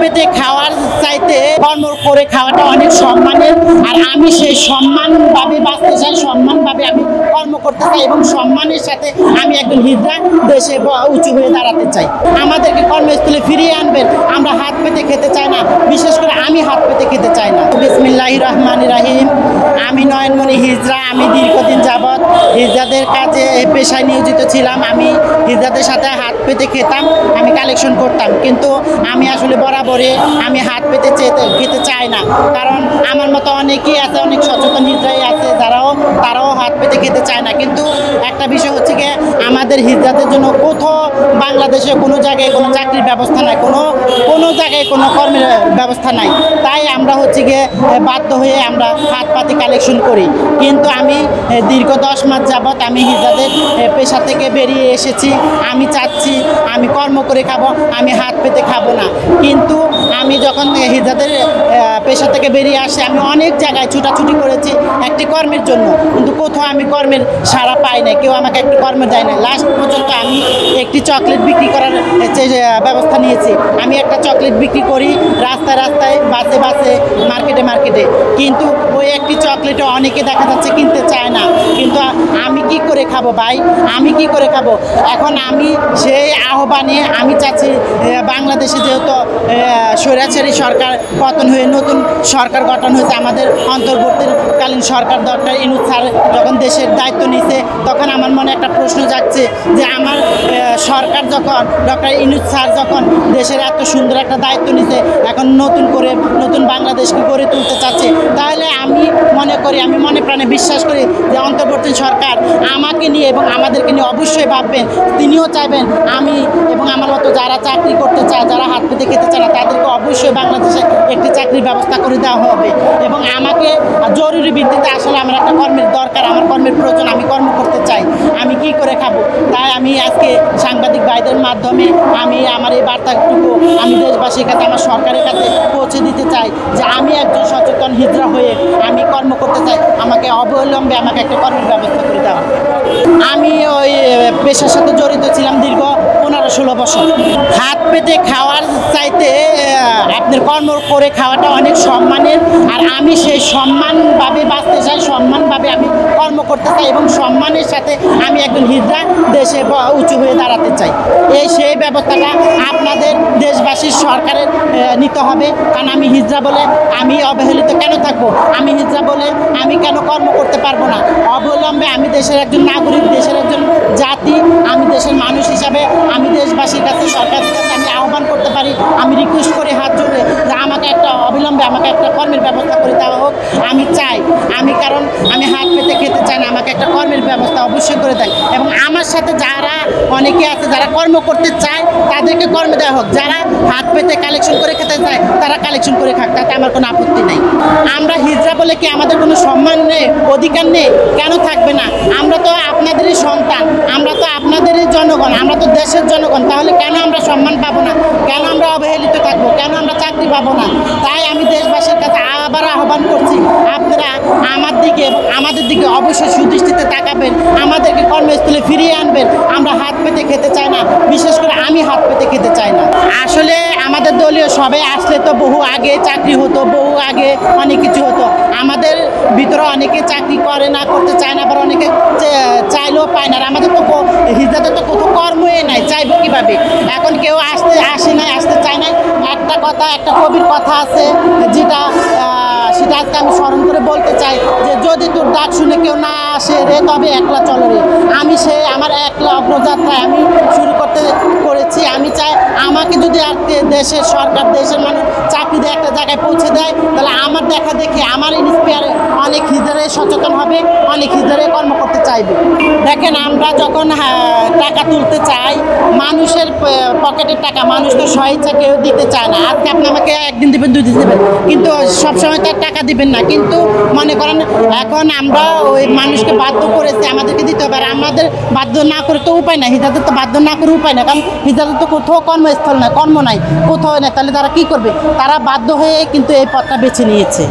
পেতে খাওয়ার চাইতে কর্ম করে খাওয়াটা অনেক সম্মানের। আর আমি সেই সম্মানভাবে বাঁচতে চাই, সম্মানভাবে আমি কর্ম করতে চাই এবং সম্মানের সাথে আমি একজন হিজড়া দেশে উঁচু হয়ে দাঁড়াতে চাই। আমাদেরকে কর্মস্থলে ফিরিয়ে আনবেন। আমরা হাত পেতে খেতে চাই না, বিশেষ করে আমি হাত পেতে খেতে চাই না। বিসমিল্লাহির রহমানির রহিম। আমি নয়নমণি হিজড়া। আমি দীর্ঘদিন যাবৎ হিজড়াদের কাজে পেশায় নিয়োজিত ছিলাম। আমি হিজড়াদের সাথে হাত পেতে খেতাম, আমি কালেকশন করতাম। কিন্তু আমি আসলে বরাবরই আমি হাত পেতে খেতে চাই না, কারণ আমার মতো অনেকেই আছে, অনেক সচেতন হিজড়াই আছে তারাও হাত পেতে খেতে চায় না। কিন্তু একটা বিষয় হচ্ছে গিয়ে আমাদের হিজড়াদের জন্য কোথাও বাংলাদেশে কোনো জায়গায় কোনো চাকরির ব্যবস্থা নাই, কোনো জায়গায় কোনো কর্মের ব্যবস্থা নাই। তাই আমরা হচ্ছে গিয়ে বাধ্য হয়ে আমরা হাত পাতি কালেকশন করি। কিন্তু আমি দীর্ঘ 10 মাস যাবৎ আমি হিজড়াদের পেশা থেকে বেরিয়ে এসেছি। আমি চাচ্ছি আমি কর্ম করে খাবো, আমি হাত পেতে খাবো না। কিন্তু আমি যখন হিজড়াদের পেশা থেকে বেরিয়ে আসি, আমি অনেক জায়গায় ছুটাছুটি করেছি একটি কর্মের জন্য, কিন্তু কোথাও আমি কর্মের সাড়া পাই না, কেউ আমাকে একটি কর্ম দেয় না। লাস্ট পর্যন্ত আমি একটি চকলেট বিক্রি করার ব্যবস্থা নিয়েছি। আমি একটা চকলেট বিক্রি করি রাস্তায় রাস্তায়, বাসে মার্কেটে। কিন্তু ওই একটি চকলেটও অনেকে দেখা যাচ্ছে কিনতে চায় না। কিন্তু আমি কি করে খাবো ভাই, আমি কি করে খাবো? এখন আমি সেই আহ্বানে আমি চাচ্ছি বাংলাদেশে যেহেতু স্বৈরাচারী সরকার পতন হয়ে নতুন সরকার গঠন হয়েছে, আমাদের অন্তর্বর্তীকালীন সরকার ডক্টর ইউনূস স্যার যখন দেশের দায়িত্ব নিছে, তখন আমার মনে একটা প্রশ্ন যাচ্ছে যে আমার সরকার যখন ডক্টর ইউনূস স্যার যখন দেশের এত সুন্দর একটা দায়িত্ব নিছে, এখন নতুন বাংলাদেশকে গড়ে তুলতে চাচ্ছে, তাহলে আমি মনে প্রাণে বিশ্বাস করি যে অন্তর্বর্তী সরকার আমাকে নিয়ে এবং আমাদেরকে নিয়ে অবশ্যই ভাববেন। তিনিও চাইবেন আমি এবং আমার মতো যারা চাকরি করতে চায়, যারা হাত পেতে খেতে চায় না, তাদেরকে অবশ্যই বাংলাদেশে একটি চাকরির ব্যবস্থা করে দেওয়া হবে। এবং আমাকে জরুরি ভিত্তিতে আসলে আমার একটা কর্মের দরকার, আমার কর্মের প্রয়োজন, আমি কর্ম করতে চাই। আমি কি করে খাবো? তাই আমি আজকে সাংবাদিক ভাইদের মাধ্যমে আমি আমার এই বার্তাটুকু আমি দেশবাসীর কাছে, আমার সরকারের কাছে পৌঁছে দিতে চাই যে আমি একজন সচেতন হিজড়া হয়ে আমি কর্ম করতে চাই। আমাকে অবলম্বে আমাকে একটা কর্মের ব্যবস্থা করে দেওয়া। আমি ওই পেশার সাথে জড়িত ছিলাম দীর্ঘ 15-16 বছর। হাত পেতে খাওয়ার চাইতে আপনার কর্ম করে খাওয়াটা অনেক সম্মানের। আর আমি সেই সম্মানভাবে বাঁচতে চাই, সম্মানভাবে আমি কর্ম করতে চাই এবং সম্মানের সাথে আমি একজন হিজড়া দেশে উঁচু হয়ে দাঁড়াতে চাই। সেই ব্যবস্থাটা আপনাদের দেশবাসীর সরকারের নিতে হবে। কারণ আমি হিজড়া বলে আমি অবহেলিত কেন থাকবো? আমি হিজড়া বলে আমি কেন কর্ম করতে পারবো না? অবলম্বে আমি দেশের একজন নাগরিক, দেশের একজন জাতি, আমি দেশের মানুষ হিসাবে আমি দেশবাসীর কাছে, সরকারের কাছে আমি আহ্বান করতে পারি, আমি রিকোয়েস্ট করি হাত জোড়ে যে আমাকে একটা অবিলম্বে আমাকে একটা কর্মের ব্যবস্থা করে দেওয়া হোক। আমি চাই, কারণ আমি হাত পেতে খেতে চাই না, আমাকে একটা কর্মের ব্যবস্থা অবশ্যই করে দেয়। এবং আমার সাথে যারা অনেকে আছে যারা কর্ম করতে চায় তাদেরকে কর্ম দেওয়া হোক। যারা হাত পেতে কালেকশন করে খেতে চায় তারা কালেকশন করে খাক, তাতে আমার কোনো আপত্তি নেই। আমরা হিজড়া বলে কি আমাদের কোনো সম্মান নেই, অধিকার নেই? কেন থাকবে না? আমরা তো আপনাদেরই সন্তান, আমরা তো আপনাদেরই জনগণ, আমরা তো দেশের জনগণ। তাহলে কেন আমরা সম্মান পাবো না? কেন আমরা অবহেলিত থাকবো? কেন আমরা চাকরি পাবো না? তাই আমি দেশবাসীর কাছে আবার আহ্বান করছি, আপনারা আমাদের দিকে অবশ্যই সুদৃষ্টিতে তাকাবেন, আমাদেরকে কর্মস্থলে ফিরিয়ে আনবেন। আমরা হাত পেতে খেতে চাই না, বিশেষ করে আমি হাত পেতে খেতে চাই না। আসলে আমাদের দলীয় সবাই আসলে তো বহু আগে চাকরি হতো, বহু আগে অনেক কিছু হতো। আমাদের ভিতরে অনেকে চাকরি করে না, করতে চায় না, আবার অনেকে চাইলেও পায় না। আর আমাদের তো হিজড়াদের তো কোথাও কর্মই নাই, চাইবো কীভাবে? এখন কেউ আসতে চায় না। একটা কবির কথা আছে যেটা আজকে আমি স্মরণ করে বলতে চাই যে যদি তোর ডাক শুনে কেউ না আসে রে, তবে একলা চলো রে। আমি আমার একলা অগ্রযাত্রায় আমি শুরু করেছি। আমি চাই আমাকে যদি আর দেশের সরকার, দেশের মানুষ চাকরি দিয়ে একটা জায়গায় পৌঁছে দেয়, তাহলে আমার দেখা দেখি আমার ইন্সপায়ারে অনেক হিজড়ারে সচেতন হবে, অনেক হিজড়ারে কর্ম করতে চাইবে। দেখেন, আমরা যখন টাকা তুলতে চাই, মানুষের পকেটের টাকা মানুষ তো স্বেচ্ছা কেউ দিতে চায় না। আজকে আপনি আমাকে একদিন দেবেন, 2 দিন দেবেন, কিন্তু সবসময় তার টাকা দিবেন না। কিন্তু মনে করেন এখন আমরা ওই মানুষকে বাধ্য করেছি আমাদেরকে দিতে হবে। আর আমাদের বাধ্য না করে তো উপায় নাই, হিজড়াদের তো বাধ্য না করে উপায় না, কারণ হিজড়াদের তো কোথাও কর্মস্থল নাই, কর্ম নাই, কোথাও নাই। তাহলে তারা কি করবে? তারা বাধ্য হয়ে কিন্তু এই পথটা বেছে নিয়েছে।